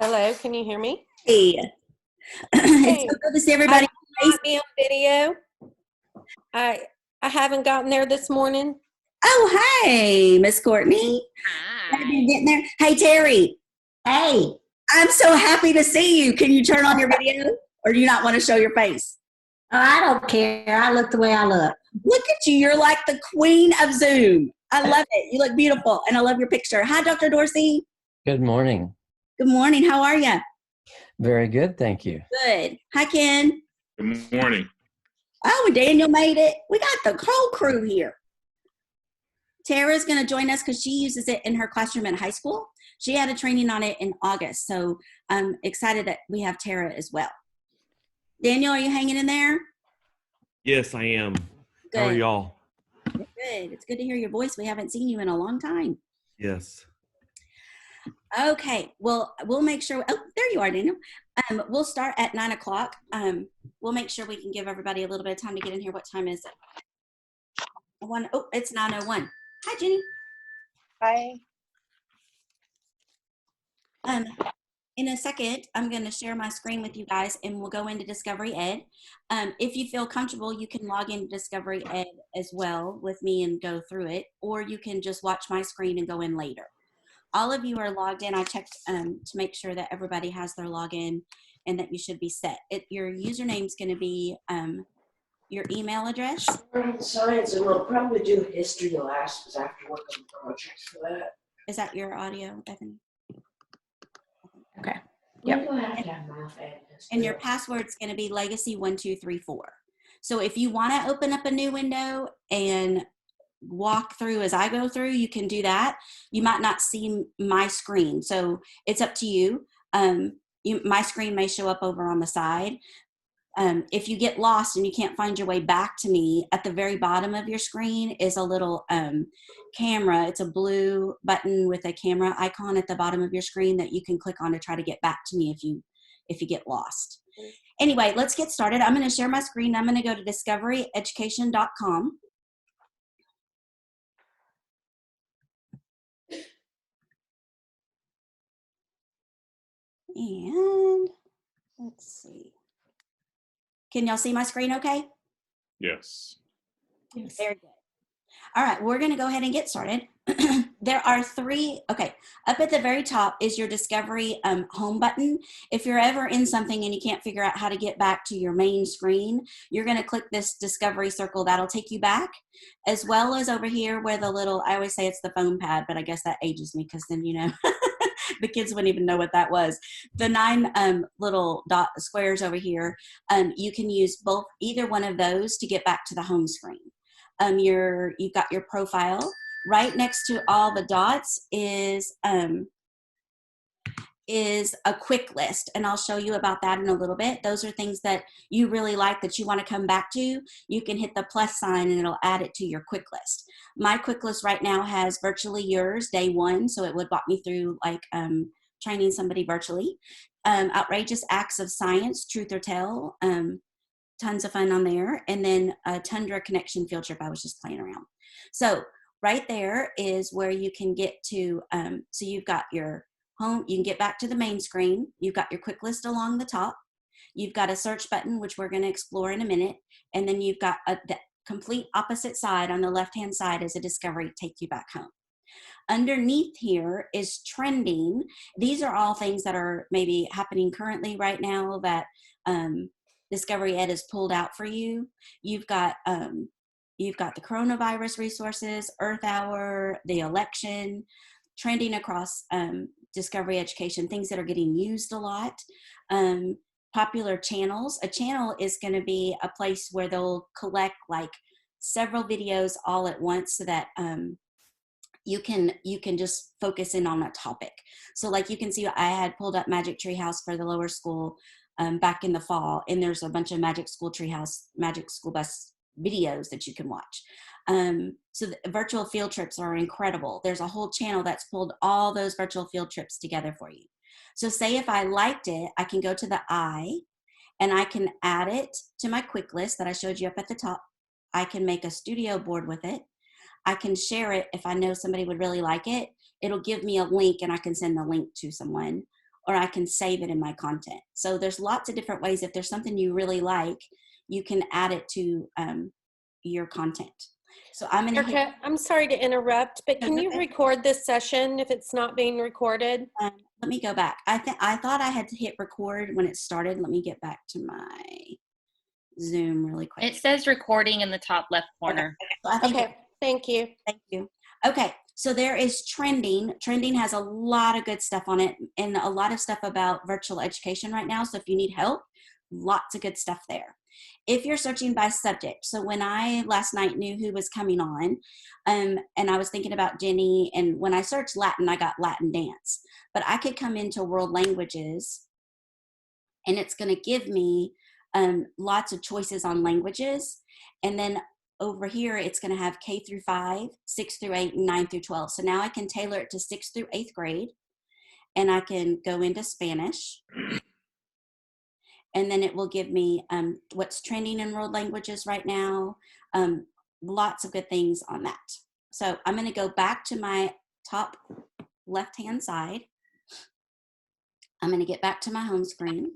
Hello, can you hear me? Hey, it's Hey, so good to see I everybody. might be on video. I I haven't gotten there this morning. Oh, hey, Miss Courtney. Glad you're Hi. getting there. Hey, Terry, Hey, I'm so happy to see you. Can you turn on your video or do you not want to show your face? oh, I don't care. I look the way I look. Look at you. You're like the queen of Zoom. I love it. You look beautiful and I love your picture. Hi, Dr. Dorsey. Good morning. Good morning. How are you? Very good, thank you. Good. Hi, Ken. Good morning. Oh, Daniel made it. We got the whole crew here. Tara's going to join us because she uses it in her classroom in high school. She had a training on it in August, so I'm excited that we have Tara as well. Daniel, are you hanging in there? Yes, I am. Good. How are y'all? Good. It's good to hear your voice. We haven't seen you in a long time. Yes. Okay. Well, we'll make sure. Oh, there you are, Daniel. We'll start at 9 o'clock. We'll make sure we can give everybody a little bit of time to get in here. What time is it? Oh, it's 9:01. Hi, Jenny. Hi. In a second, I'm going to share my screen with you guys and we'll go into Discovery Ed. If you feel comfortable, you can log into Discovery Ed as well with me and go through it, or you can just watch my screen and go in later. All of you are logged in. I checked to make sure that everybody has their login and that you should be set. Your username is going to be your email address. Science, and we'll probably do history last because I have to work on projects for that. Is that your audio, Bethany? Okay. Yep. We'll have to have math and history. And your password is going to be legacy1234. So if you want to open up a new window and walk through as I go through, you can do that. You might not see my screen, so it's up to you. My screen may show up over on the side. If you get lost and you can't find your way back to me, at the very bottom of your screen is a little camera. It's a blue button with a camera icon at the bottom of your screen that you can click on to try to get back to me if you get lost. Anyway, let's get started. I'm going to share my screen. I'm going to go to discoveryeducation.com. And let's see. Can y'all see my screen okay? Yes. Very good. All right, we're going to go ahead and get started. There are three, okay, up at the very top is your Discovery home button. If you're ever in something and you can't figure out how to get back to your main screen, you're going to click this Discovery circle. That'll take you back, as well as over here where the little, I always say it's the phone pad, but I guess that ages me because then, the kids wouldn't even know what that was. The 9 little dot squares over here, you can use either one of those to get back to the home screen. You've got your profile. Right next to all the dots is a quick list, and I'll show you about that in a little bit. Those are things that you really like that you want to come back to. You can hit the plus sign and it'll add it to your quick list. My quick list right now has Virtually Yours Day 1, so it would walk me through like training somebody virtually. Outrageous Acts of Science, Truth or Tell, tons of fun on there. And then a Tundra Connection field trip I was just playing around. So right there is where you can get to, so you've got your home, you can get back to the main screen. You've got your quick list along the top. You've got a search button, which we're going to explore in a minute. And then you've got the complete opposite side on the left-hand side is a Discovery Take You Back Home. Underneath here is trending. These are all things that are maybe happening currently right now that Discovery Ed has pulled out for you. You've got the coronavirus resources, Earth Hour, the election, trending across Discovery Education, things that are getting used a lot. Popular channels. A channel is going to be a place where they'll collect like several videos all at once so that you can just focus in on a topic. So like you can see I had pulled up Magic Treehouse for the lower school back in the fall, and there's a bunch of Magic School Bus videos that you can watch. So the virtual field trips are incredible. There's a whole channel that's pulled all those virtual field trips together for you. So say if I liked it, I can go to the I, and I can add it to my quick list that I showed you up at the top. I can make a studio board with it. I can share it if I know somebody would really like it. It'll give me a link and I can send the link to someone. or I can save it in my content. So there's lots of different ways. If there's something you really like, you can add it to your content. So I'm going to hit. Erica, I'm sorry to interrupt, but can you record this session if it's not being recorded? Let me go back. I thought I had to hit record when it started. Let me get back to my Zoom really quick. It says recording in the top left corner. So I think Okay, thank you. Thank you. Okay, so there is trending. Trending has a lot of good stuff on it and a lot of stuff about virtual education right now. So if you need help, lots of good stuff there. If you're searching by subject, so when I last night knew who was coming on, and I was thinking about Jenny, and when I searched Latin, I got Latin dance. But I could come into world languages, and it's going to give me lots of choices on languages. And then over here, it's going to have K through 5, 6 through 8, and 9 through 12. So now I can tailor it to 6th through 8th grade, and I can go into Spanish. And then it will give me what's trending in world languages right now. Lots of good things on that. So I'm going to go back to my top left-hand side. I'm going to get back to my home screen.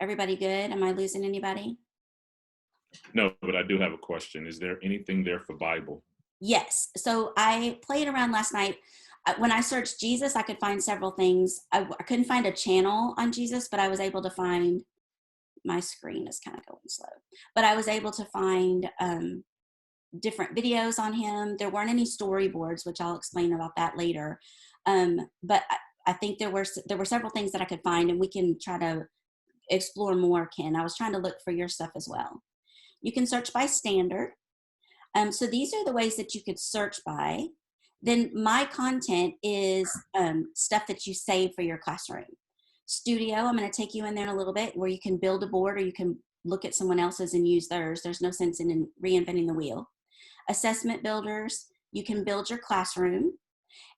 Everybody good? Am I losing anybody? No, but I do have a question. Is there anything there for Bible? Yes. So I played around last night. When I searched Jesus, I could find several things. I couldn't find a channel on Jesus, but I was able to find, my screen is kind of going slow, but I was able to find different videos on him. There weren't any storyboards, which I'll explain about that later. But I think there were several things that I could find, and we can try to explore more, Ken. I was trying to look for your stuff as well. You can search by standard. So these are the ways that you could search by. Then my content is stuff that you save for your classroom. Studio, I'm going to take you in there in a little bit, where you can build a board or you can look at someone else's and use theirs. There's no sense in reinventing the wheel. Assessment builders, you can build your classroom.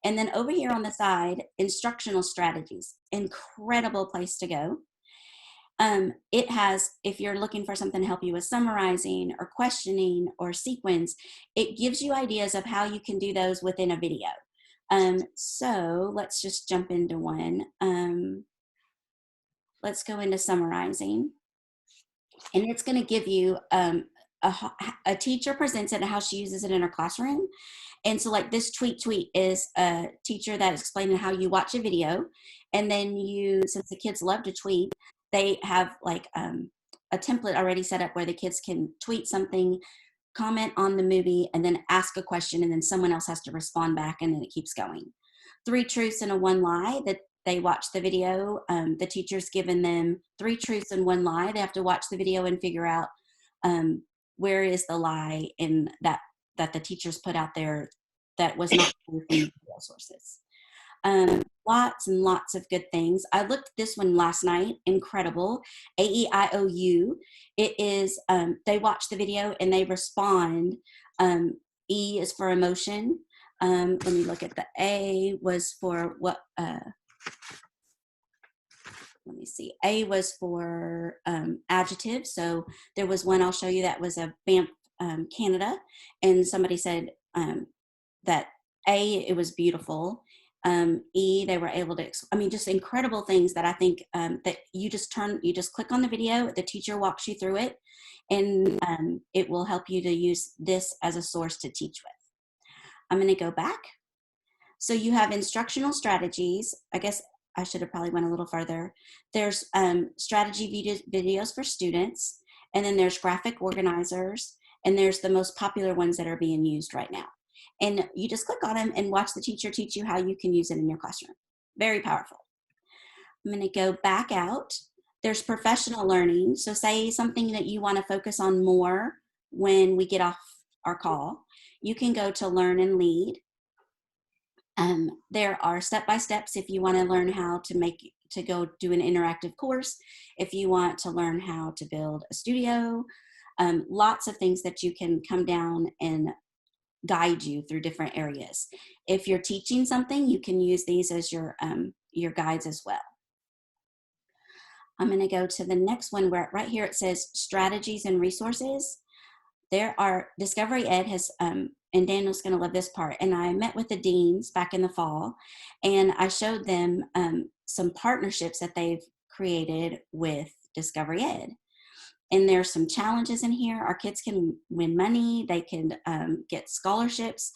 And then over here on the side, instructional strategies, incredible place to go. It has, if you're looking for something to help you with summarizing or questioning or sequence, it gives you ideas of how you can do those within a video. So let's just jump into one. Let's go into summarizing. And it's going to give you a teacher presents it and how she uses it in her classroom. And so like this tweet is a teacher that is explaining how you watch a video. And then you, since the kids love to tweet, they have like a template already set up where the kids can tweet something, comment on the movie, and then ask a question, and then someone else has to respond back, and then it keeps going. 3 truths and a 1 lie that they watch the video. The teacher's given them 3 truths and 1 lie. They have to watch the video and figure out where is the lie in that the teachers put out there that was not from the video sources. Lots and lots of good things. I looked at this one last night. Incredible. AEIOU. It is, they watch the video and they respond. E is for emotion. Let me look at the A was for what, let me see. A was for adjective. So there was one I'll show you that was a Banff, Canada. And somebody said that A, it was beautiful. E, they were able to, just incredible things that I think that you just click on the video, the teacher walks you through it, and it will help you to use this as a source to teach with. I'm going to go back. So you have instructional strategies. I guess I should have probably went a little further. There's strategy videos for students, and then there's graphic organizers, and there's the most popular ones that are being used right now. And you just click on them and watch the teacher teach you how you can use it in your classroom. Very powerful. I'm going to go back out. There's professional learning. So say something that you want to focus on more when we get off our call. You can go to Learn and Lead. There are step-by-steps if you want to learn how to go do an interactive course, if you want to learn how to build a studio, lots of things that you can come down and guide you through different areas. If you're teaching something, you can use these as your guides as well. I'm going to go to the next one where right here it says strategies and resources. there are Discovery Ed has, and Daniel's going to love this part. And I met with the deans back in the fall, and I showed them some partnerships that they've created with Discovery Ed. And there's some challenges in here. Our kids can win money. They can get scholarships.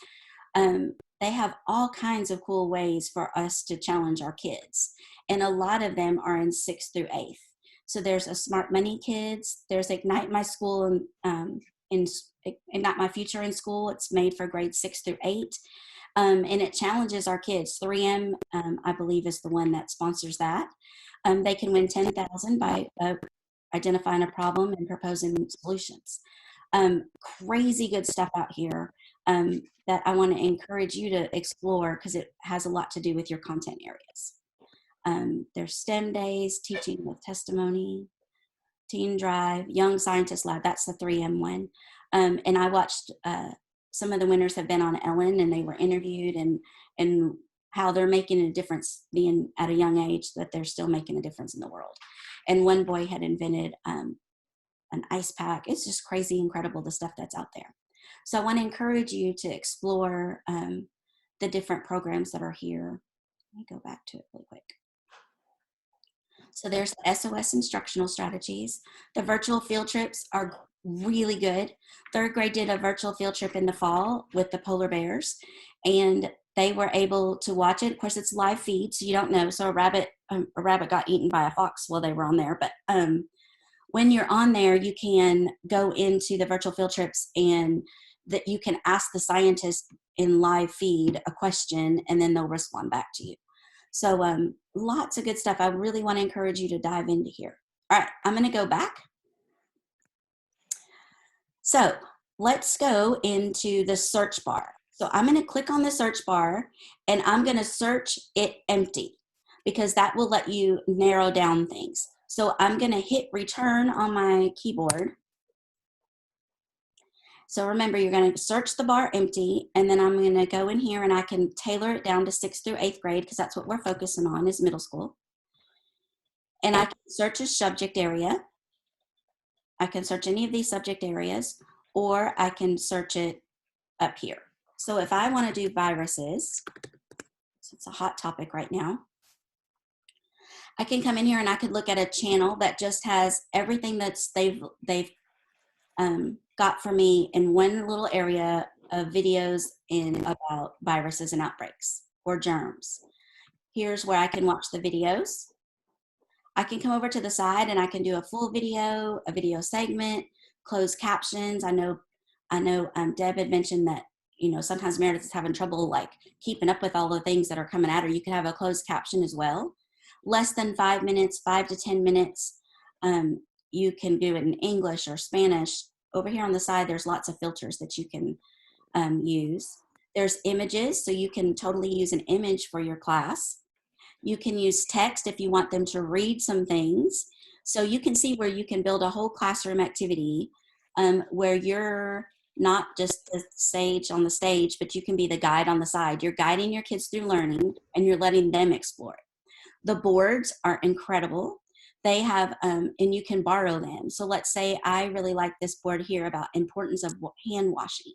They have all kinds of cool ways for us to challenge our kids. And a lot of them are in 6th through 8th. So there's a Smart Money Kids. There's Ignite My School and Ignite My Future in School. It's made for grades 6 through 8. And it challenges our kids. 3M, I believe, is the one that sponsors that. They can win $10,000 by identifying a problem and proposing solutions. Crazy good stuff out here that I want to encourage you to explore because it has a lot to do with your content areas. There's STEM days, teaching with testimony, Teen Drive, Young Scientist Lab, that's the 3M one. And I watched some of the winners have been on Ellen, and they were interviewed, and how they're making a difference being at a young age, that they're still making a difference in the world. And one boy had invented an ice pack. It's just crazy incredible, the stuff that's out there. So I want to encourage you to explore the different programs that are here. Let me go back to it really quick. So there's the SOS instructional strategies. The virtual field trips are really good. 3rd grade did a virtual field trip in the fall with the polar bears, and they were able to watch it. Of course, it's live feed, so you don't know. So a rabbit got eaten by a fox while they were on there. But when you're on there, you can go into the virtual field trips, and that you can ask the scientist in live feed a question, and then they'll respond back to you. So lots of good stuff. I really want to encourage you to dive into here. All right, I'm going to go back. So let's go into the search bar. So I'm going to click on the search bar, and I'm going to search it empty because that will let you narrow down things. So I'm going to hit return on my keyboard. So remember, you're going to search the bar empty, and then I'm going to go in here and I can tailor it down to 6th through 8th grade because that's what we're focusing on is middle school. And I can search a subject area. I can search any of these subject areas, or I can search it up here. So if I want to do viruses, so it's a hot topic right now, I can come in here and I could look at a channel that just has everything that's they've got for me in one little area of videos about viruses and outbreaks or germs. Here's where I can watch the videos. I can come over to the side and I can do a full video, a video segment, closed captions. I know Deb had mentioned that, you know, sometimes Meredith is having trouble like keeping up with all the things that are coming at her. You can have a closed caption as well. Less than 5 minutes, 5 to 10 minutes. You can do it in English or Spanish. Over here on the side, there's lots of filters that you can use. There's images, so you can totally use an image for your class. You can use text if you want them to read some things. So you can see where you can build a whole classroom activity where you're not just the sage on the stage, but you can be the guide on the side. You're guiding your kids through learning and you're letting them explore it. The boards are incredible. They have, and you can borrow them. So let's say I really like this board here about importance of hand washing.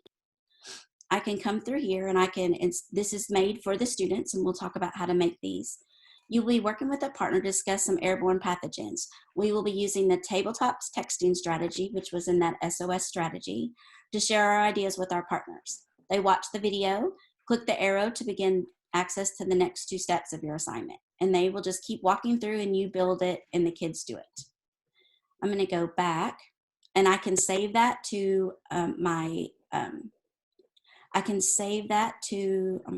I can come through here and this is made for the students, and we'll talk about how to make these. You'll be working with a partner to discuss some airborne pathogens. We will be using the tabletop texting strategy, which was in that SOS strategy, to share our ideas with our partners. They watch the video, click the arrow to begin access to the next 2 steps of your assignment. And they will just keep walking through and you build it and the kids do it. I'm going to go back and I can save that to I'm going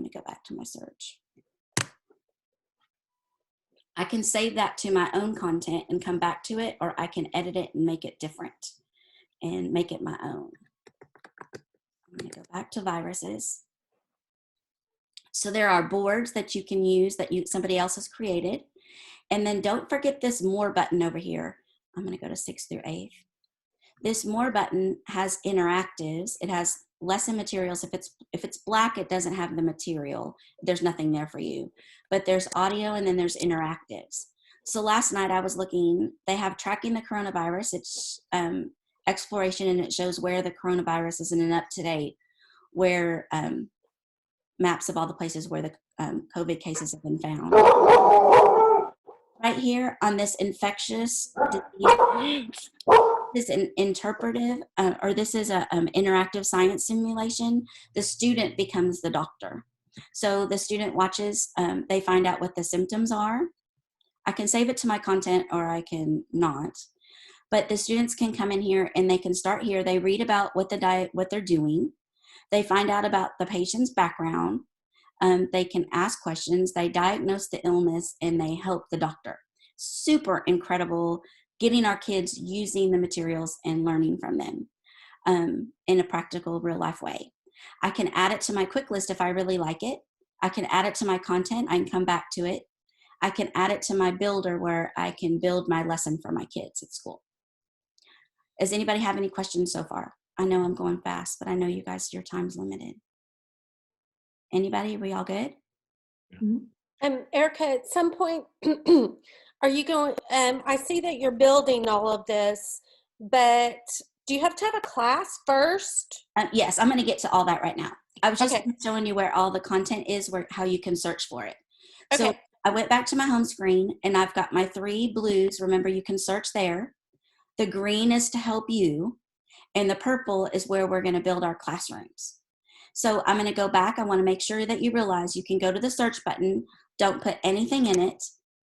to go back to my search. I can save that to my own content and come back to it, or I can edit it and make it different and make it my own. I'm going to go back to viruses. So there are boards that you can use that somebody else has created. And then don't forget this more button over here. I'm going to go to 6th through 8th. This more button has interactives. It has lesson materials. If it's black, it doesn't have the material. There's nothing there for you. But there's audio and then there's interactives. So last night I was looking, they have tracking the coronavirus. exploration, and it shows where the coronavirus is in an up-to-date, where maps of all the places where the COVID cases have been found. Right here on this infectious disease, this is an interpretive, or this is a interactive science simulation. The student becomes the doctor. So the student watches, they find out what the symptoms are. I can save it to my content or I can not. But the students can come in here and they can start here. They read about what they're doing. They find out about the patient's background. They can ask questions. They diagnose the illness and they help the doctor. Super incredible, getting our kids using the materials and learning from them in a practical, real life way. I can add it to my quick list if I really like it. I can add it to my content. I can come back to it. I can add it to my builder where I can build my lesson for my kids at school. Does anybody have any questions so far? I know I'm going fast, but I know you guys, your time's limited. Anybody? We all good? Erica, at some point, are you going, I see that you're building all of this, but do you have to have a class first? Yes, I'm going to get to all that right now. I was just Okay. showing you where all the content is, how you can search for it. So Okay. I went back to my home screen and I've got my 3 blues. Remember, you can search there. The green is to help you, and the purple is where we're going to build our classrooms. So I'm going to go back. I want to make sure that you realize you can go to the search button, don't put anything in it,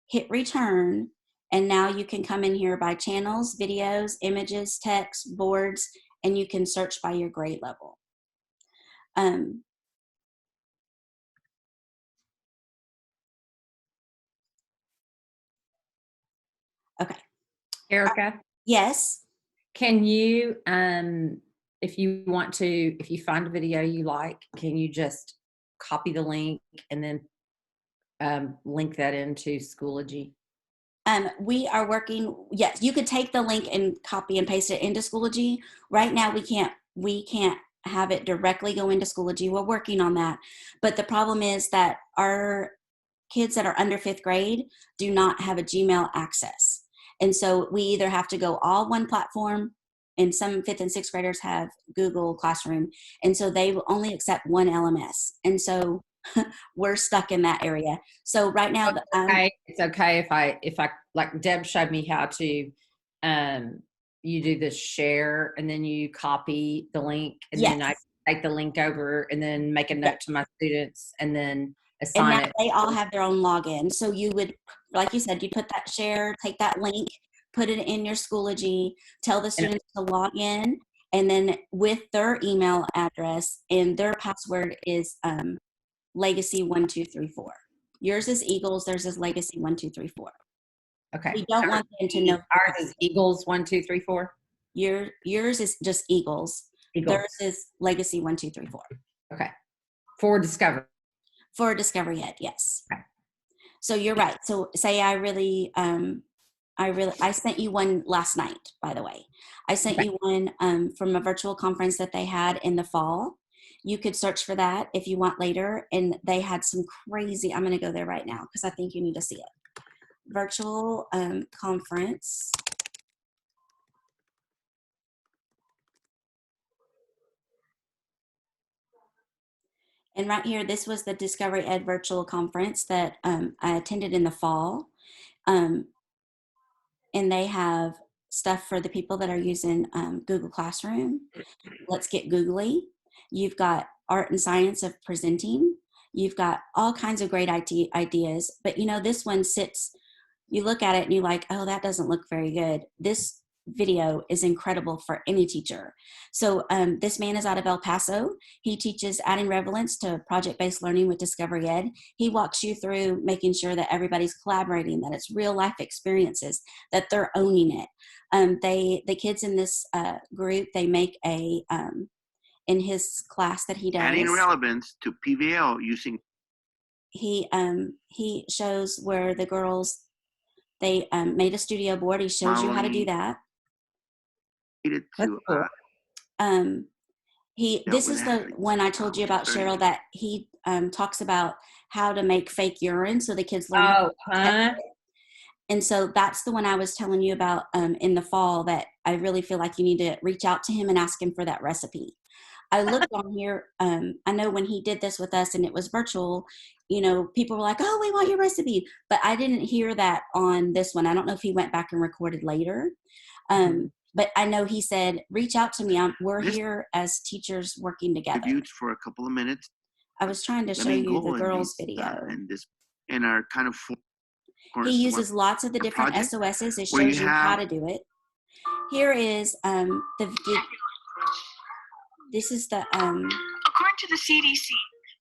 hit return, and now you can come in here by channels, videos, images, text, boards, and you can search by your grade level. Okay. Erica, Yes. can you, if you want to, if you find a video you like, can you just copy the link and then link that into Schoology? We are working, yes, you could take the link and copy and paste it into Schoology. Right now, we can't have it directly go into Schoology. We're working on that. But the problem is that our kids that are under 5th grade do not have a Gmail access. And so we either have to go all one platform, and some 5th and 6th graders have Google Classroom. And so they will only accept one LMS. And so we're stuck in that area. So right now, It's okay if I like Deb showed me how to, you do the share and then you copy the link and yes. then I take the link over and then make a note to my students and then And assign now it. they all have their own login. So you would, like you said, you put that share, take that link, put it in your Schoology, tell the students to log in, and then with their email address and their password is Legacy 1234. Yours is Eagles, theirs is Legacy 1234. Okay. We don't want them to know. Ours is Eagles 1, 2, 3, 4. Yours is just Eagles. Eagles. Theirs is Legacy 1234. Okay. For Discovery. For Discovery Ed, yes. Okay. So you're right. So say I sent you one last night, by the way. I sent you one from a virtual conference that they had in the fall. You could search for that if you want later. And they had some crazy, I'm going to go there right now because I think you need to see it. Virtual conference. And right here, this was the Discovery Ed virtual conference that I attended in the fall. And they have stuff for the people that are using Google Classroom. Let's get googly. You've got art and science of presenting. You've got all kinds of great ideas. But you know, this one sits, you look at it and you're like, oh, that doesn't look very good. This video is incredible for any teacher. So this man is out of El Paso. He teaches adding relevance to project-based learning with Discovery Ed. He walks you through making sure that everybody's collaborating, that it's real life experiences, that they're owning it. The kids in this group, they make a, in his class that he does. Adding relevance to PVL using. He shows where the girls, they made a studio board. He shows you how to do that. To, this is the one I told you about, Cheryl, that he talks about how to make fake urine so the kids learn. And so that's the one I was telling you about in the fall, that I really feel like you need to reach out to him and ask him for that recipe. I looked on here. I know when he did this with us and it was virtual, people were like, oh, we want your recipe. But I didn't hear that on this one. I don't know if he went back and recorded later. But I know he said, reach out to me. We're here as teachers working together. Viewed for a couple of minutes. I was trying to show you the girls' video. And our kind of he uses lots of the different SOSs. It shows you how to do it. Here is this is the According to the CDC,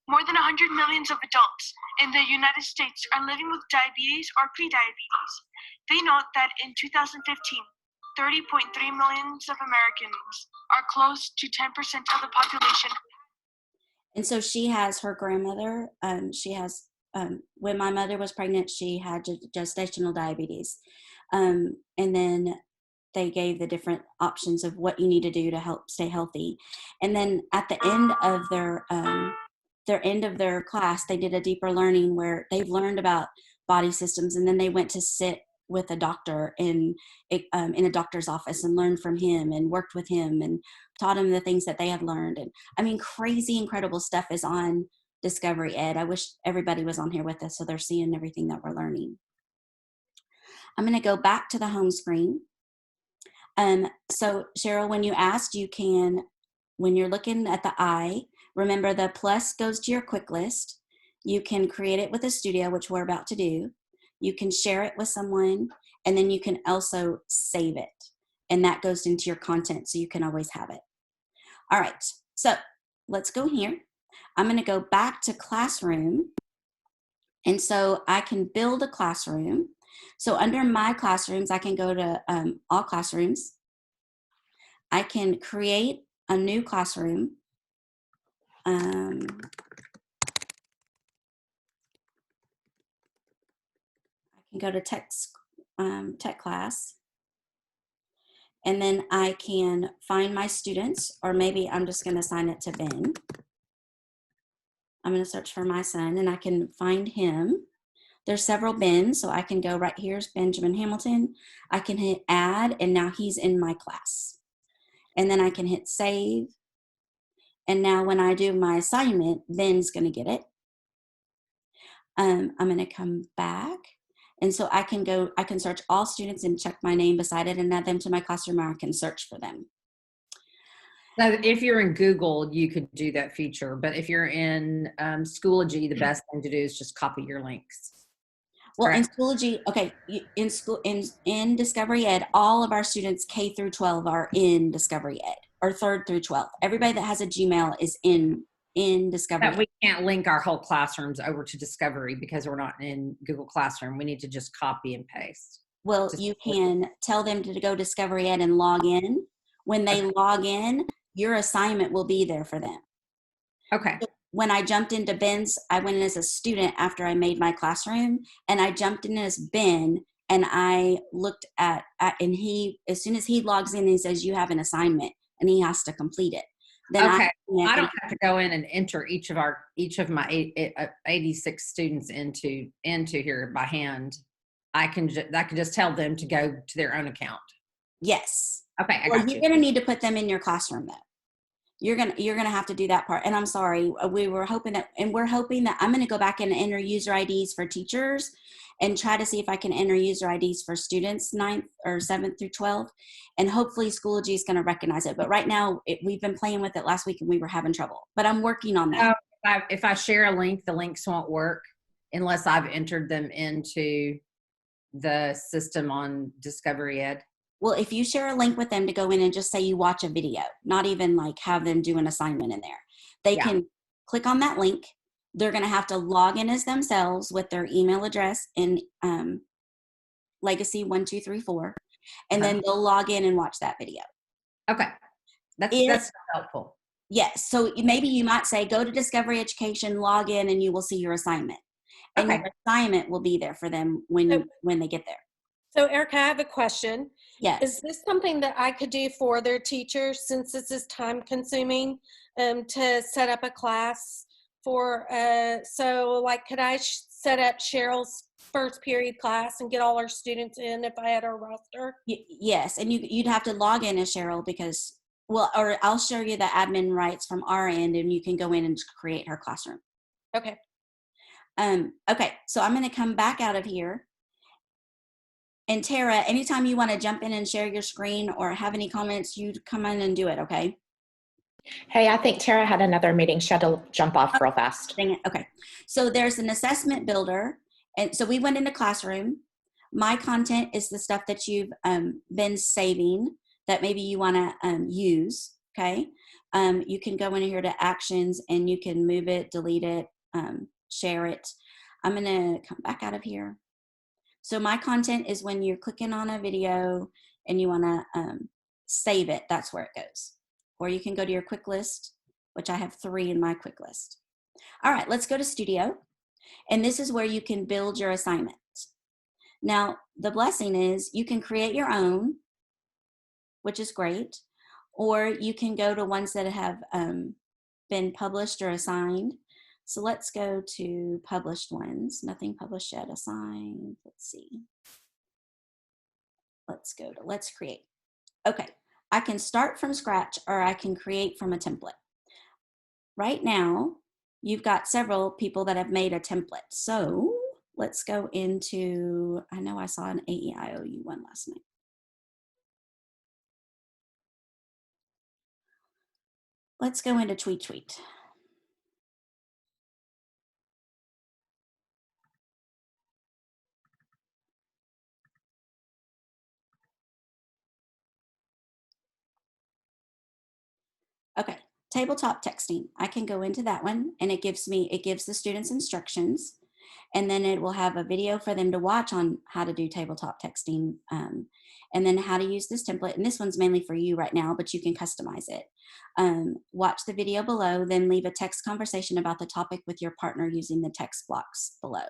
more than 100 million of adults in the United States are living with diabetes or prediabetes. They note that in 2015, 30.3 million of Americans are close to 10% of the population. And so she has her grandmother. She has, when my mother was pregnant, she had gestational diabetes. And then they gave the different options of what you need to do to help stay healthy. And then at the end of their class, they did a deeper learning where they've learned about body systems. And then they went to sit with a doctor in a doctor's office and learned from him and worked with him and taught him the things that they had learned. And I mean, crazy, incredible stuff is on Discovery Ed. I wish everybody was on here with us so they're seeing everything that we're learning. I'm going to go back to the home screen. So Cheryl, when you asked, you can, when you're looking at the eye, remember the plus goes to your quick list. You can create it with a studio, which we're about to do. You can share it with someone, and then you can also save it. And that goes into your content, so you can always have it. All right, so let's go here. I'm gonna go back to classroom. And so I can build a classroom. So under my classrooms, I can go to all classrooms. I can create a new classroom. I can go to tech class. And then I can find my students, or maybe I'm just going to assign it to Ben. I'm going to search for my son and I can find him. There's several Bens, so I can go right here's Benjamin Hamilton. I can hit add, and now he's in my class. And then I can hit save. And now when I do my assignment, Ben's going to get it. I'm going to come back. And so I can search all students and check my name beside it and add them to my classroom, or I can search for them. So if you're in Google, you could do that feature. But if you're in Schoology, the best thing to do is just copy your links. Well, Correct. in Schoology, okay, in Discovery Ed, all of our students K through 12 are in Discovery Ed, or 3rd through 12. Everybody that has a Gmail is in Discovery Ed. We can't link our whole classrooms over to Discovery because we're not in Google Classroom. We need to just copy and paste. Well, you can tell them to go Discovery Ed and log in. When they log in, your assignment will be there for them. Okay. So when I jumped into Ben's, I went in as a student after I made my classroom, and I jumped in as Ben, and I looked at and he, as soon as he logs in, he says, you have an assignment, and he has to complete it. Then okay. I don't have to go in and enter each of my 86 students into here by hand. I can just tell them to go to their own account. Yes. Okay. Well, you're going to need to put them in your classroom though. You're gonna have to do that part. And I'm sorry, we're hoping that I'm going to go back and enter user IDs for teachers and try to see if I can enter user IDs for students 9th or 7th through 12th. And hopefully Schoology is going to recognize it. But right now we've been playing with it last week and we were having trouble, but I'm working on that. If I share a link, the links won't work unless I've entered them into the system on Discovery Ed. Well, if you share a link with them to go in and just say you watch a video, not even like have them do an assignment in there, they can click on that link. They're going to have to log in as themselves with their email address and legacy1234, and then they'll log in and watch that video. Okay. That's helpful. Yes. So maybe you might say, go to Discovery Education, log in, and you will see your assignment. And your assignment will be there for them when they get there. So Erica, I have a question. Yes. Is this something that I could do for their teachers, since this is time consuming, to set up a class for, so like, could I set up Cheryl's first period class and get all our students in if I had our roster? Yes, and you'd have to log in as Cheryl because, well, or I'll show you the admin rights from our end, and you can go in and create her classroom. Okay. Okay, so I'm going to come back out of here. And Tara, anytime you want to jump in and share your screen or have any comments, you come in and do it, okay? Hey, I think Tara had another meeting. She had to jump off real fast. Dang it. Okay. So there's an assessment builder. And so we went into classroom. My content is the stuff that you've been saving that maybe you want to use. Okay. You can go in here to actions and you can move it, delete it, share it. I'm going to come back out of here. So my content is when you're clicking on a video and you want to save it, that's where it goes. Or you can go to your quick list, which I have 3 in my quick list. All right, let's go to Studio. And this is where you can build your assignments. Now, the blessing is you can create your own, which is great, or you can go to ones that have been published or assigned. So let's go to published ones. Nothing published yet, assigned. Let's see. Let's go to Let's Create. Okay, I can start from scratch or I can create from a template. Right now, you've got several people that have made a template. So let's go into, I know I saw an AEIOU one last night. Let's go into Tweet. Okay, tabletop texting. I can go into that one and it gives the students instructions, and then it will have a video for them to watch on how to do tabletop texting, and then how to use this template. And this one's mainly for you right now, but you can customize it. Watch the video below, then leave a text conversation about the topic with your partner using the text blocks below.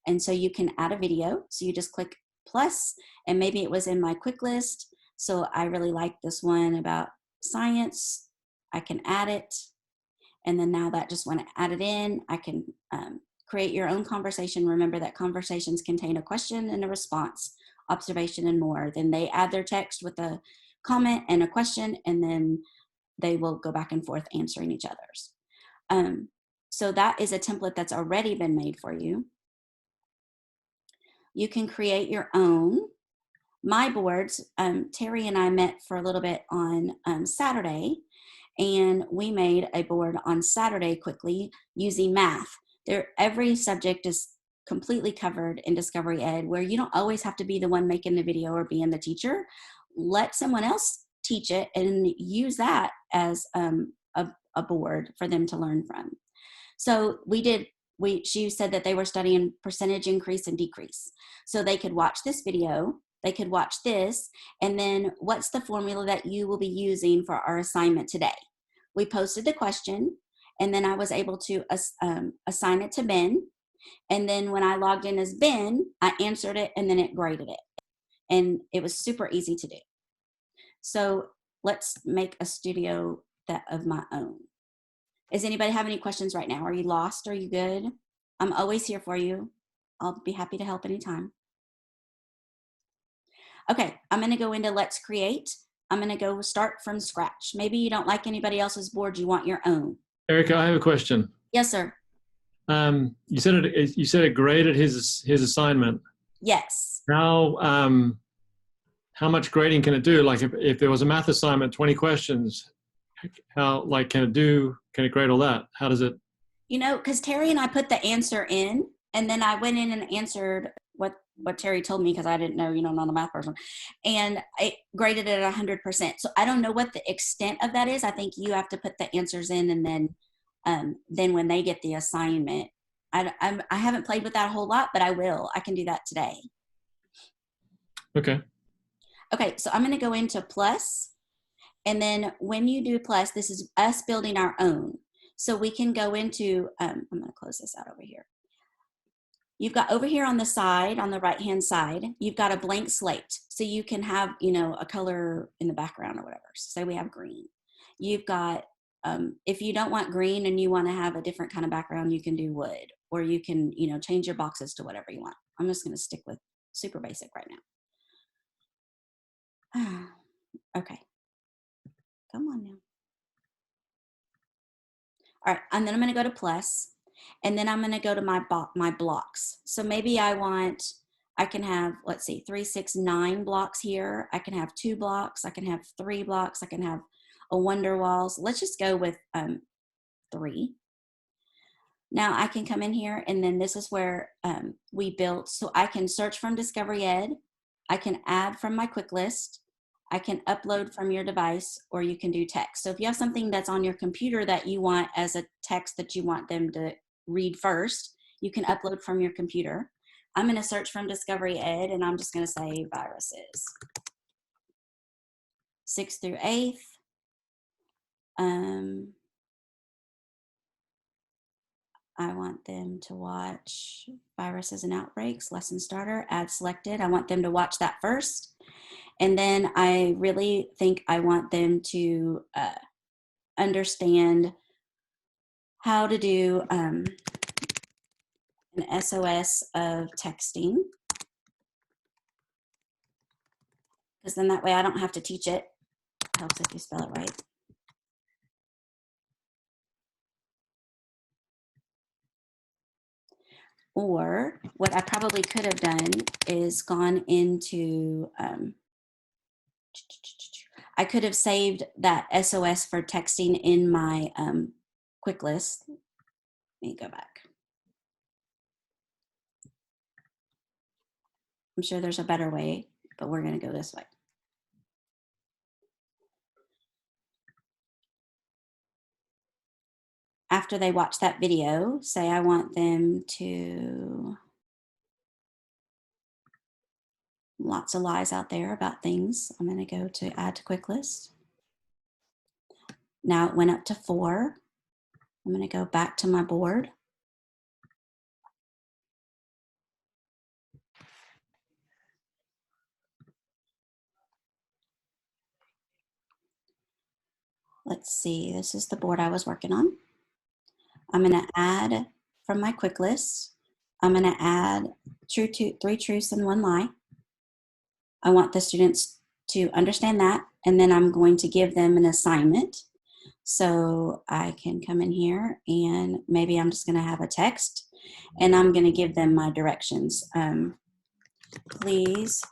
And so you can add a video. So you just click plus, and maybe it was in my quick list. So I really like this one about science. I can add it. And then now that just when I add it in, I can create your own conversation. Remember that conversations contain a question and a response, observation, and more. Then they add their text with a comment and a question, and then they will go back and forth answering each other's. So that is a template that's already been made for you. You can create your own. My boards, Terry and I met for a little bit on Saturday, and we made a board on Saturday quickly using math. Every subject is completely covered in Discovery Ed, where you don't always have to be the one making the video or being the teacher. Let someone else teach it and use that as a board for them to learn from. So she said that they were studying percentage increase and decrease. So they could watch this video, they could watch this, and then what's the formula that you will be using for our assignment today? We posted the question, and then I was able to assign it to Ben. And then when I logged in as Ben, I answered it, and then it graded it. And it was super easy to do. So let's make a studio of my own. Does anybody have any questions right now? Are you lost? Are you good? I'm always here for you. I'll be happy to help anytime. Okay, I'm going to go into Let's Create. I'm going to go start from scratch. Maybe you don't like anybody else's board. You want your own. Erica, I have a question. Yes, sir. You said it graded his assignment. Yes. How much grading can it do? Like if there was a math assignment, 20 questions, how can it grade all that? How does it? Because Terry and I put the answer in, and then I went in and answered what Terry told me, because I didn't know, not a math person, and I graded it at 100%. So I don't know what the extent of that is. I think you have to put the answers in, and then when they get the assignment, I haven't played with that a whole lot, but I will. I can do that today. Okay. Okay, so I'm going to go into plus, and then when you do plus, this is us building our own. So we can go into, I'm going to close this out over here. You've got over here on the side, on the right-hand side, you've got a blank slate. So you can have, a color in the background or whatever. So say we have green. You've got if you don't want green and you want to have a different kind of background, you can do wood, or you can, you know, change your boxes to whatever you want. I'm just going to stick with super basic right now. Okay. Come on now. All right, and then I'm going to go to plus, and then I'm going to go to my blocks. So maybe I can have, let's see, 3, 6, 9 blocks here. I can have 2 blocks. I can have 3 blocks. I can have a wonder walls. Let's just go with 3. Now I can come in here, and then this is where we built. So I can search from Discovery Ed. I can add from my quick list. I can upload from your device, or you can do text. So if you have something that's on your computer that you want as a text that you want them to read first, you can upload from your computer. I'm going to search from Discovery Ed, and I'm just going to say viruses. 6th through 8th. I want them to watch viruses and outbreaks, lesson starter, add selected. I want them to watch that first. And then I really think I want them to understand how to do an SOS of texting. Because then that way I don't have to teach it. It helps if you spell it right. Or what I probably could have done is gone into, I could have saved that SOS for texting in my quick list. Let me go back. I'm sure there's a better way, but we're going to go this way. After they watch that video, say I want them to, lots of lies out there about things. I'm going to go to add to quick list. Now it went up to 4. I'm going to go back to my board. Let's see, this is the board I was working on. I'm going to add from my quick list. I'm going to add 3 truths and 1 lie. I want the students to understand that, and then I'm going to give them an assignment. So I can come in here, and maybe I'm just going to have a text, and I'm going to give them my directions. Please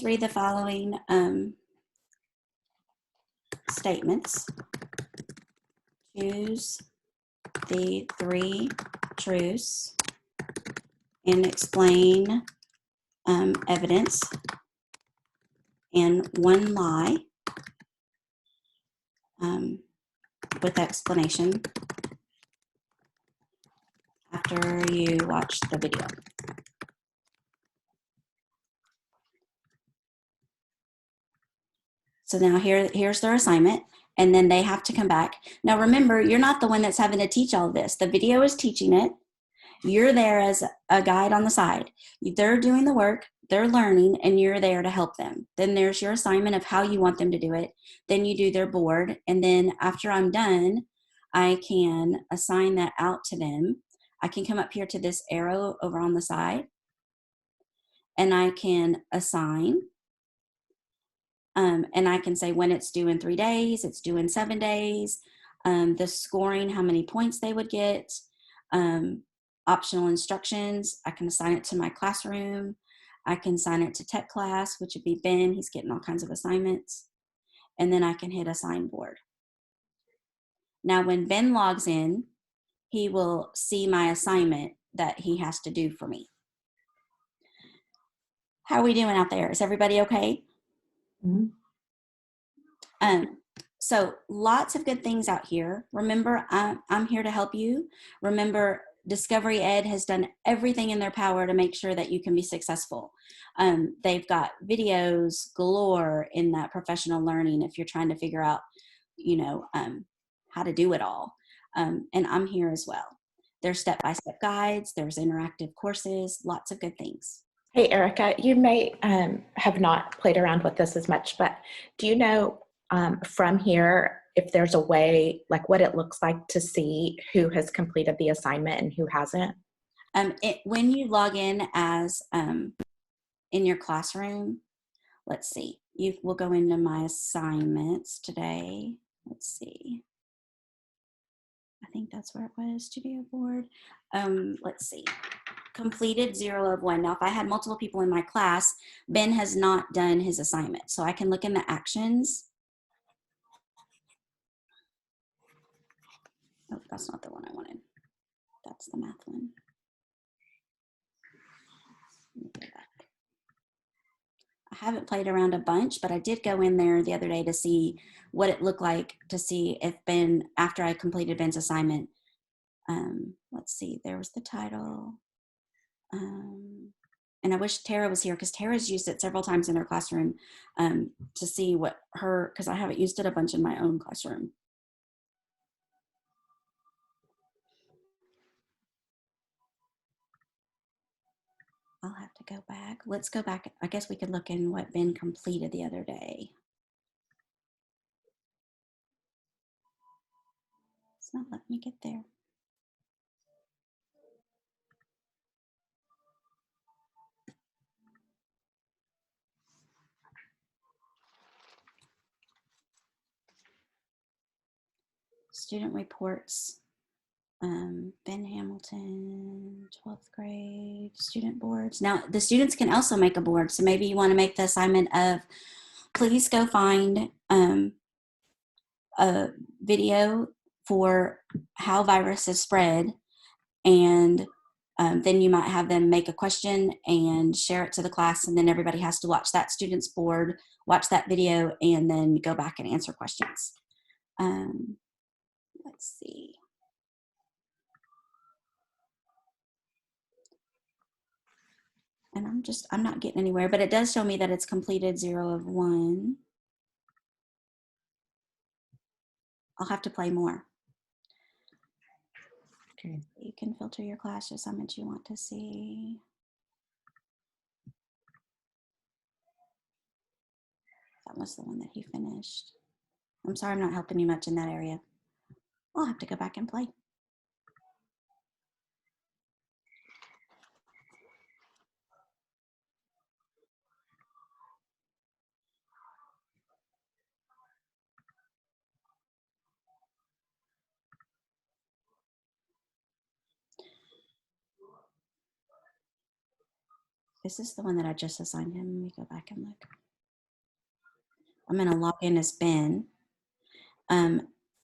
read the following statements. Choose the 3 truths and explain evidence, and 1 lie with explanation after you watch the video. So now here's their assignment, and then they have to come back. Now remember, you're not the one that's having to teach all this. The video is teaching it. You're there as a guide on the side. They're doing the work, they're learning, and you're there to help them. Then there's your assignment of how you want them to do it. Then you do their board, and then after I'm done, I can assign that out to them. I can come up here to this arrow over on the side, and I can assign. And I can say when it's due in 3 days, it's due in 7 days, the scoring, how many points they would get, optional instructions. I can assign it to my classroom. I can assign it to tech class, which would be Ben. He's getting all kinds of assignments. And then I can hit assign board. Now, when Ben logs in, he will see my assignment that he has to do for me. How are we doing out there? Is everybody okay? Mm-hmm. So lots of good things out here. Remember, I'm here to help you. Remember, Discovery Ed has done everything in their power to make sure that you can be successful. They've got videos galore in that professional learning if you're trying to figure out, you know, how to do it all. And I'm here as well. There's step-by-step guides, there's interactive courses, lots of good things. Hey, Erica, you may have not played around with this as much, but do you know from here if there's a way, like what it looks like to see who has completed the assignment and who hasn't? When you log in as in your classroom, let's see, we'll go into my assignments today. Let's see. I think that's where it was, studio board. Let's see. Completed 0 of 1. Now, if I had multiple people in my class, Ben has not done his assignment. So I can look in the actions. Oh, that's not the one I wanted. That's the math one. Let me go back. I haven't played around a bunch, but I did go in there the other day to see what it looked like, to see if Ben, after I completed Ben's assignment, let's see, there was the title. And I wish Tara was here because Tara's used it several times in her classroom to see what because I haven't used it a bunch in my own classroom. I'll have to go back. Let's go back. I guess we could look in what Ben completed the other day. It's not letting me get there. Student reports, Ben Hamilton, 12th grade, student boards. Now, the students can also make a board. So maybe you want to make the assignment of, please go find a video for how viruses spread, and then you might have them make a question and share it to the class, and then everybody has to watch that student's board, watch that video, and then go back and answer questions. Let's see. And I'm not getting anywhere, but it does show me that it's completed 0 of 1. I'll have to play more. Okay. You can filter your class assignments you want to see. That was the one that he finished. I'm sorry I'm not helping you much in that area. I'll have to go back and play. Is this the one that I just assigned him? Let me go back and look. I'm going to log in as Ben.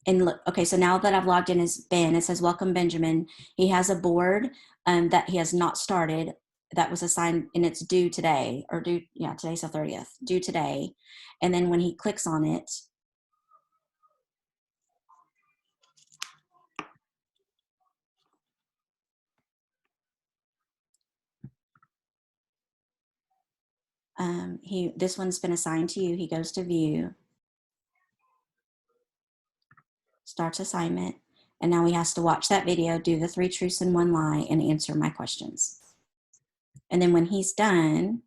And look, okay, so now that I've logged in as Ben, it says, welcome Benjamin. He has a board that he has not started that was assigned, and it's due today, or due, yeah, today's the 30th, due today. And then when he clicks on it, this one's been assigned to you. He goes to view, starts assignment, and now he has to watch that video, do the 3 truths and 1 lie, and answer my questions. And then when he's done,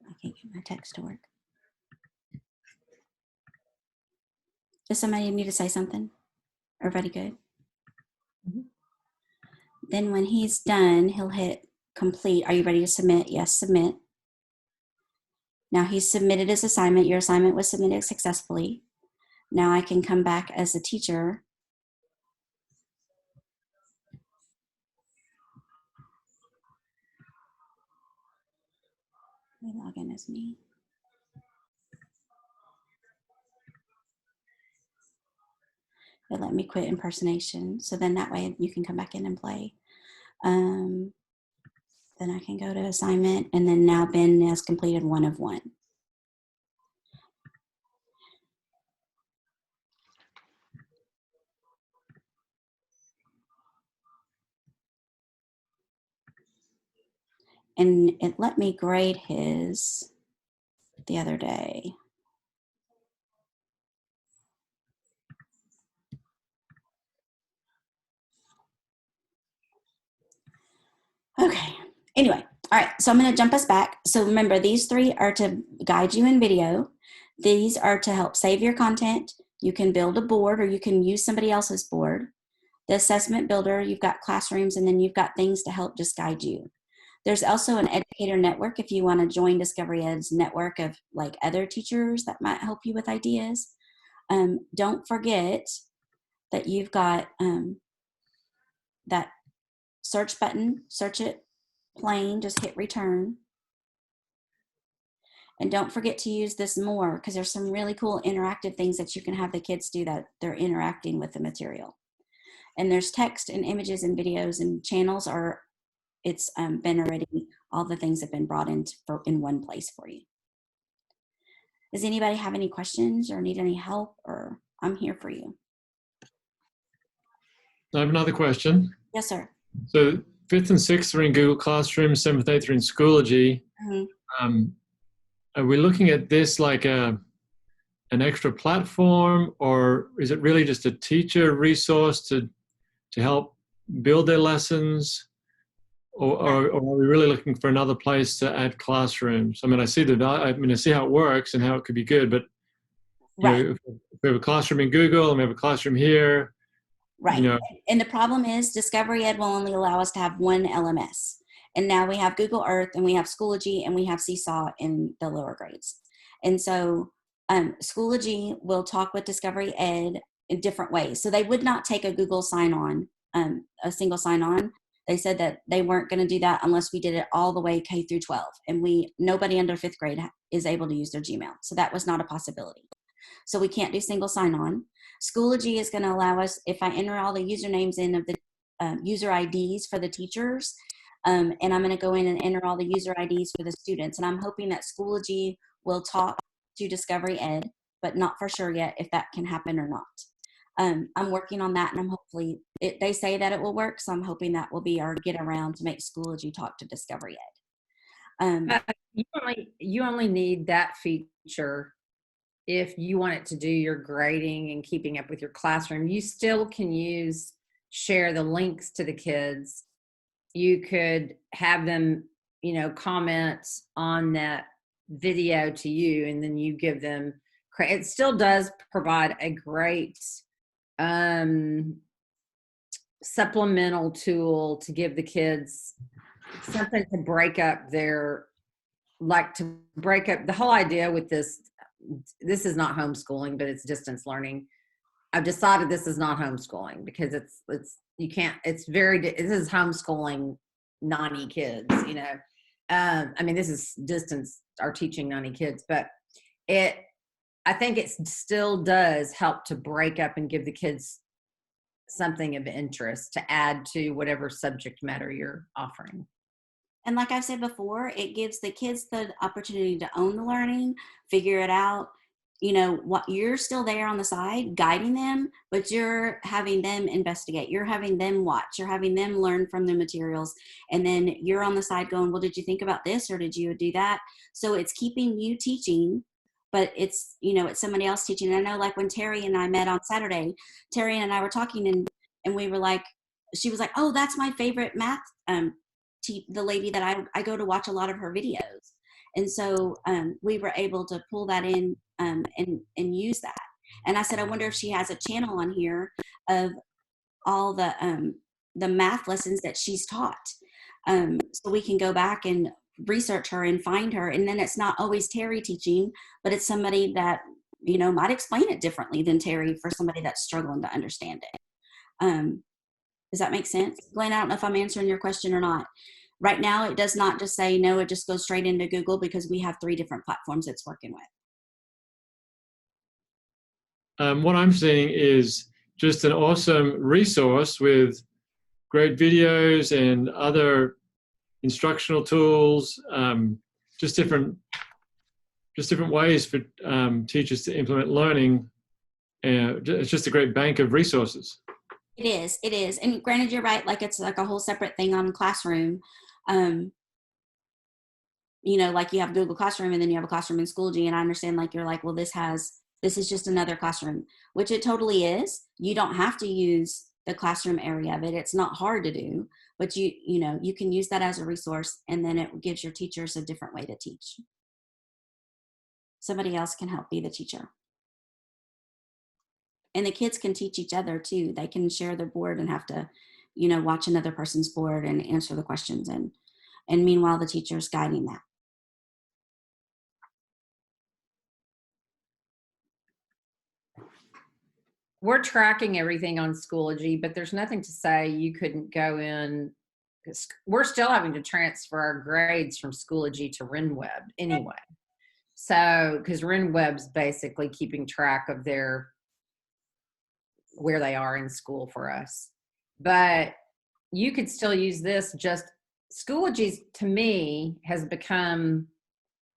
I can't get my text to work. Does somebody need to say something? Everybody good? Mm-hmm. Then when he's done, he'll hit complete. Are you ready to submit? Yes, submit. Now he's submitted his assignment. Your assignment was submitted successfully. Now I can come back as a teacher. Let me log in as me. It let me quit impersonation. So then that way you can come back in and play. Then I can go to assignment, and then now Ben has completed 1 of 1. and it let me grade his the other day. Okay, anyway, all right, so I'm gonna jump us back. So remember, these 3 are to guide you in video. These are to help save your content. You can build a board or you can use somebody else's board. The assessment builder, you've got classrooms, and then you've got things to help just guide you. There's also an educator network if you want to join Discovery Ed's network of like other teachers that might help you with ideas. Don't forget that you've got that search button, search it plain, just hit return. And don't forget to use this more, because there's some really cool interactive things that you can have the kids do that they're interacting with the material. And there's text and images and videos and channels are, it's been already, all the things have been brought in one place for you. Does anybody have any questions or need any help, or I'm here for you? I have another question. Yes, sir. So 5th and 6th are in Google Classroom, 7th, 8th are in Schoology. Are we looking at this like an extra platform, or is it really just a teacher resource to help build their lessons? Or are we really looking for another place to add classrooms? I mean, I see I see how it works and how it could be good, but you know, if we have a classroom in Google and we have a classroom here, right? You know, and the problem is Discovery Ed will only allow us to have one LMS, and now we have Google Earth and we have Schoology and we have Seesaw in the lower grades, and so Schoology will talk with Discovery Ed in different ways. So they would not take a Google sign-on, a single sign-on. They said that they weren't going to do that unless we did it all the way K through 12. And nobody under 5th grade is able to use their Gmail. So that was not a possibility. So we can't do single sign-on. Schoology is going to allow us, if I enter all the usernames in of the user IDs for the teachers, and I'm going to go in and enter all the user IDs for the students. And I'm hoping that Schoology will talk to Discovery Ed, but not for sure yet if that can happen or not. I'm working on that, and I'm hopefully, they say that it will work, so I'm hoping that will be our get around to make Schoology talk to Discovery Ed. You only need that feature if you want it to do your grading and keeping up with your classroom. You still can share the links to the kids. You could have them, comment on that video to you, and then you give them, it still does provide a great supplemental tool to give the kids something to break up the whole idea with this is not homeschooling, but it's distance learning. I've decided this is not homeschooling because this is homeschooling 90 kids, I mean, this is distance are teaching 90 kids, but I think it still does help to break up and give the kids something of interest to add to whatever subject matter you're offering. And like I've said before, it gives the kids the opportunity to own the learning, figure it out. What you're still there on the side guiding them, but you're having them investigate. You're having them watch. You're having them learn from the materials. And then you're on the side going, well, did you think about this or did you do that? So it's keeping you teaching, but it's, it's somebody else teaching. And I know, like when Terry and I met on Saturday, Terry and I were talking and we were like, she was like, oh, that's my favorite math, the lady that I go to watch a lot of her videos. And so we were able to pull that in and use that. And I said, I wonder if she has a channel on here of all the math lessons that she's taught. So we can go back and research her and find her. And then it's not always Terry teaching, but it's somebody that, might explain it differently than Terry for somebody that's struggling to understand it. Does that make sense? Glenn, I don't know if I'm answering your question or not. Right now, it does not just say no, it just goes straight into Google because we have 3 different platforms it's working with. What I'm seeing is just an awesome resource with great videos and other instructional tools, just different ways for teachers to implement learning. It's just a great bank of resources. It is. And granted, you're right, like it's like a whole separate thing on Classroom. you know, like you have Google Classroom and then you have a classroom in Schoology, and I understand like you're like, well, this is just another classroom, which it totally is. You don't have to use the classroom area of it. It's not hard to do, but you know, you can use that as a resource, and then it gives your teachers a different way to teach. Somebody else can help be the teacher. And the kids can teach each other too. They can share their board and have to, you know, watch another person's board and answer the questions. And meanwhile, the teacher's guiding that. We're tracking everything on Schoology, but there's nothing to say you couldn't go in. 'Cause we're still having to transfer our grades from Schoology to RenWeb anyway. So, because RenWeb's basically keeping track of where they are in school for us. But you could still use this. Just Schoology to me has become,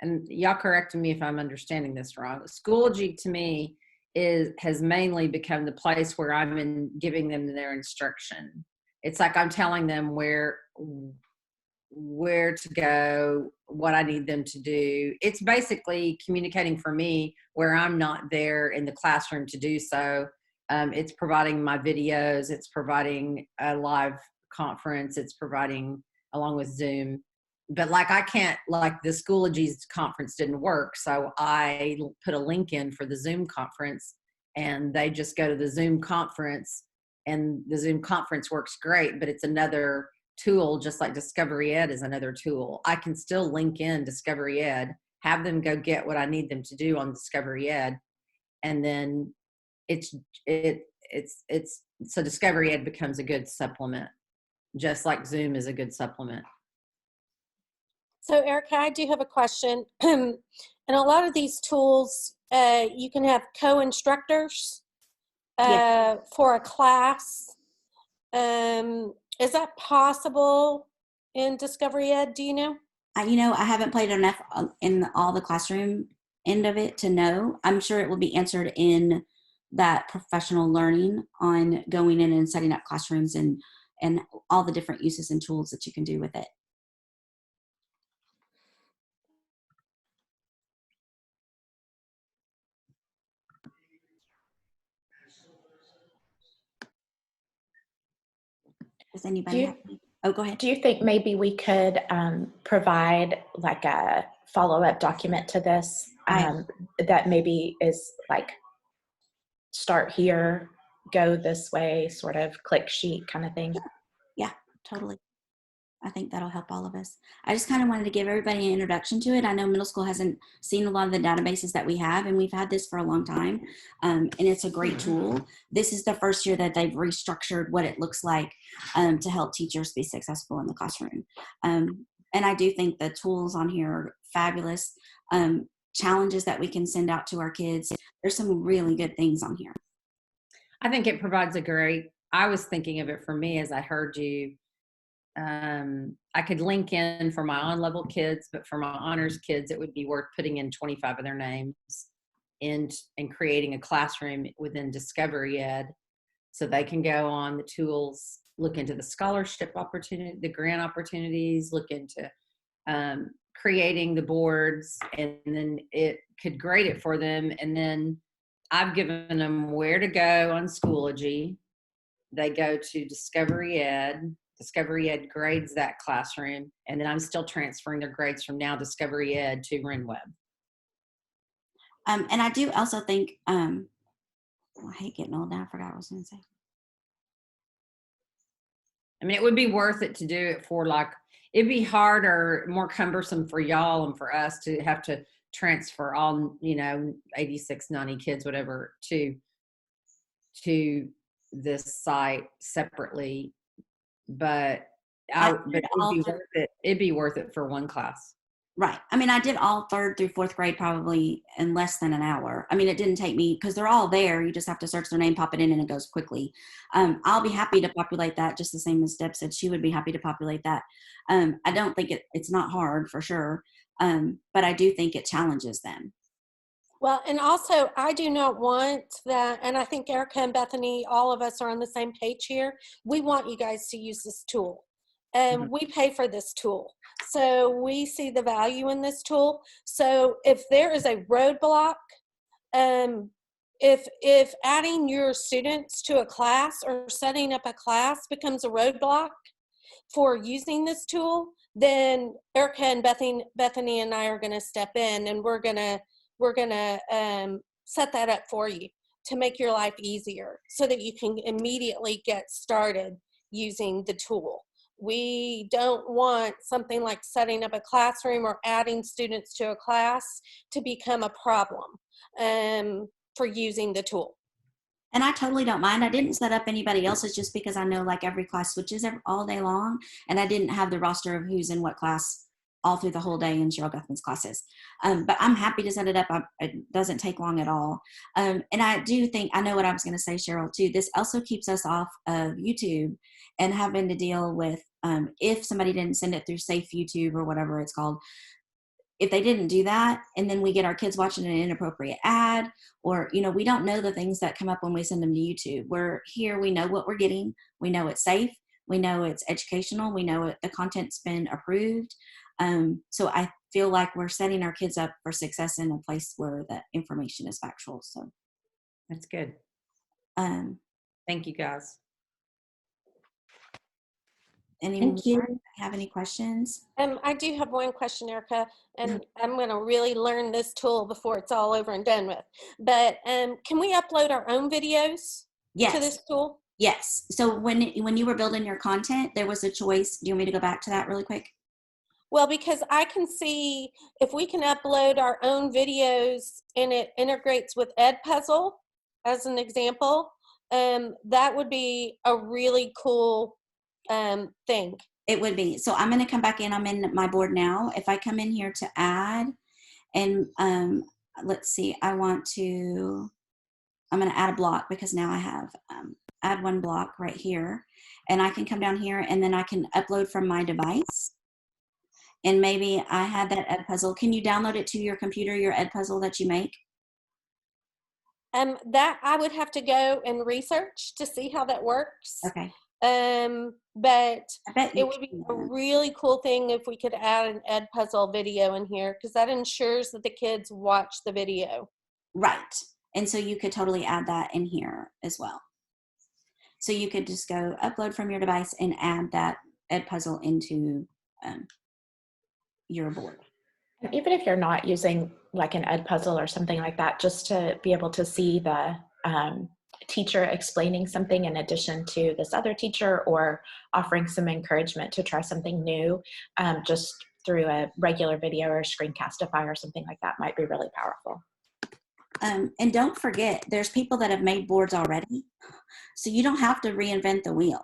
and y'all correct me if I'm understanding this wrong, Schoology to me has mainly become the place where I'm giving them their instruction. It's like I'm telling them where to go, what I need them to do. It's basically communicating for me where I'm not there in the classroom to do so. It's providing my videos, it's providing a live conference, it's providing along with Zoom. But like I can't, like the Schoology's conference didn't work, so I put a link in for the Zoom conference, and they just go to the Zoom conference, and the Zoom conference works great, but it's another tool, just like Discovery Ed is another tool. I can still link in Discovery Ed, have them go get what I need them to do on Discovery Ed, and then so Discovery Ed becomes a good supplement, just like Zoom is a good supplement. So Erica, I do have a question. And a lot of these tools, you can have co-instructors for a class. Is that possible in Discovery Ed? Do you know? You know, I haven't played enough in all the classroom end of it to know. I'm sure it will be answered in that professional learning on going in and setting up classrooms and all the different uses and tools that you can do with it. Does anybody have any? Oh, go ahead. Do you think maybe we could provide like a follow-up document to this that maybe is like start here, go this way, sort of click sheet kind of thing? Yeah, totally. I think that'll help all of us. I just kind of wanted to give everybody an introduction to it. I know middle school hasn't seen a lot of the databases that we have, and we've had this for a long time, and it's a great tool. This is the first year that they've restructured what it looks like to help teachers be successful in the classroom. And I do think the tools on here are fabulous. Challenges that we can send out to our kids. There's some really good things on here. I think it provides I was thinking of it for me as I heard you. I could link in for my on-level kids, but for my honors kids, it would be worth putting in 25 of their names and creating a classroom within Discovery Ed so they can go on the tools, look into the scholarship opportunity, the grant opportunities, look into creating the boards, and then it could grade it for them. And then I've given them where to go on Schoology. They go to Discovery Ed. Discovery Ed grades that classroom, and then I'm still transferring their grades from now Discovery Ed to RenWeb. And I do also think, I hate getting old now. I forgot what I was going to say. I mean, it would be worth it to do it for it'd be harder, more cumbersome for y'all and for us to have to transfer all, 86, 90 kids, whatever, to this site separately. But it'd be worth it for one class. Right. I mean, I did all 3rd through 4th grade probably in less than an hour. I mean, it didn't take me because they're all there. You just have to search their name, pop it in, and it goes quickly. I'll be happy to populate that, just the same as Deb said. She would be happy to populate that. I don't think it's not hard for sure, but I do think it challenges them. Well, and also I do not want that, and I think Erica and Bethany, all of us are on the same page here. We want you guys to use this tool. and we pay for this tool. So we see the value in this tool. So if there is a roadblock, if adding your students to a class or setting up a class becomes a roadblock for using this tool, then Erica and Bethany and I are going to step in, and we're gonna set that up for you to make your life easier so that you can immediately get started using the tool. We don't want something like setting up a classroom or adding students to a class to become a problem for using the tool. And I totally don't mind. I didn't set up anybody else's just because I know like every class switches all day long, and I didn't have the roster of who's in what class all through the whole day in Cheryl Guthman's classes. But I'm happy to set it up. It doesn't take long at all. And I do think, I know what I was going to say, Cheryl, too. This also keeps us off of YouTube and having to deal with if somebody didn't send it through Safe YouTube or whatever it's called. If they didn't do that, and then we get our kids watching an inappropriate ad, or, we don't know the things that come up when we send them to YouTube. We're here, we know what we're getting. We know it's safe. We know it's educational. We know the content's been approved. So I feel like we're setting our kids up for success in a place where the information is factual. So That's good. Thank you, guys. Anyone Thank you. have any questions? I do have one question, Erica, and I'm going to really learn this tool before it's all over and done with. But can we upload our own videos to this tool? Yes. So when you were building your content, there was a choice. Do you want me to go back to that really quick? Well, because I can see if we can upload our own videos and it integrates with Edpuzzle, as an example, that would be a really cool thing. It would be. So I'm going to come back in. I'm in my board now. If I come in here to add, and let's see, I'm going to add a block because now I have add one block right here, and I can come down here and then I can upload from my device. And maybe I had that Edpuzzle. Can you download it to your computer, your Edpuzzle that you make? That I would have to go and research to see how that works. Okay. But I bet it would be a really cool thing if we could add an Edpuzzle video in here, because that ensures that the kids watch the video. Right. And so you could totally add that in here as well. So you could just go upload from your device and add that Edpuzzle into your board. And even if you're not using like an Edpuzzle or something like that, just to be able to see the teacher explaining something in addition to this other teacher, or offering some encouragement to try something new, just through a regular video or Screencastify or something like that might be really powerful. And don't forget, there's people that have made boards already, so you don't have to reinvent the wheel.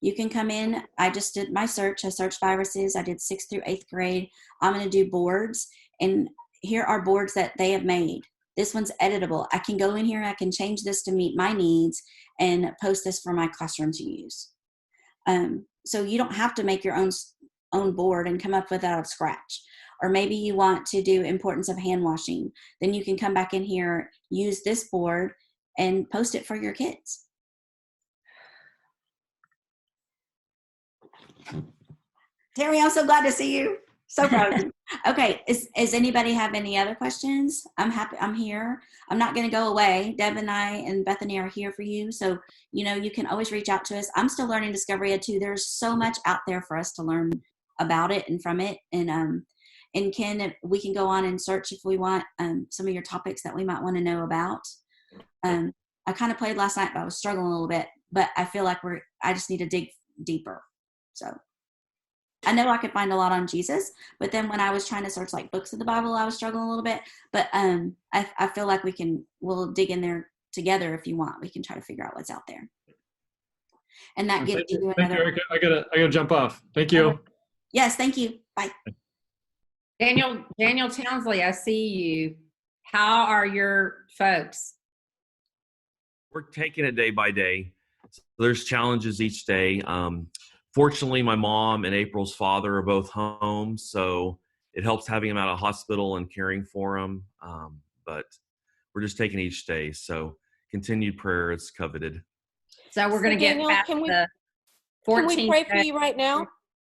You can come in. I just did my search. I searched viruses. I did 6th through 8th grade. I'm going to do boards, and here are boards that they have made. This one's editable. I can go in here. I can change this to meet my needs and post this for my classroom to use. So you don't have to make your own board and come up with it out of scratch. Or maybe you want to do importance of hand washing. Then you can come back in here, use this board, and post it for your kids. Terry, I'm so glad to see you. So proud of you. Okay, does anybody have any other questions? I'm happy. I'm here. I'm not going to go away. Deb and I and Bethany are here for you. So, you can always reach out to us. I'm still learning Discovery Ed too. There's so much out there for us to learn about it and from it. And Ken, we can go on and search if we want some of your topics that we might want to know about. I kind of played last night, but I was struggling a little bit. But I feel like I just need to dig deeper. So I know I could find a lot on Jesus, but then when I was trying to search like books of the Bible, I was struggling a little bit. But I feel like we'll dig in there together if you want. We can try to figure out what's out there. And that gives you another. Thank you, Erica. I gotta jump off. Thank you. Yes, thank you. Bye. Daniel Townsley, I see you. How are your folks? We're taking it day by day. So there's challenges each day. Fortunately, my mom and April's father are both home, so it helps having them out of hospital and caring for them. But we're just taking each day. So continued prayer is coveted. So we're going to get Daniel, past the 14 Can we pray for you right now?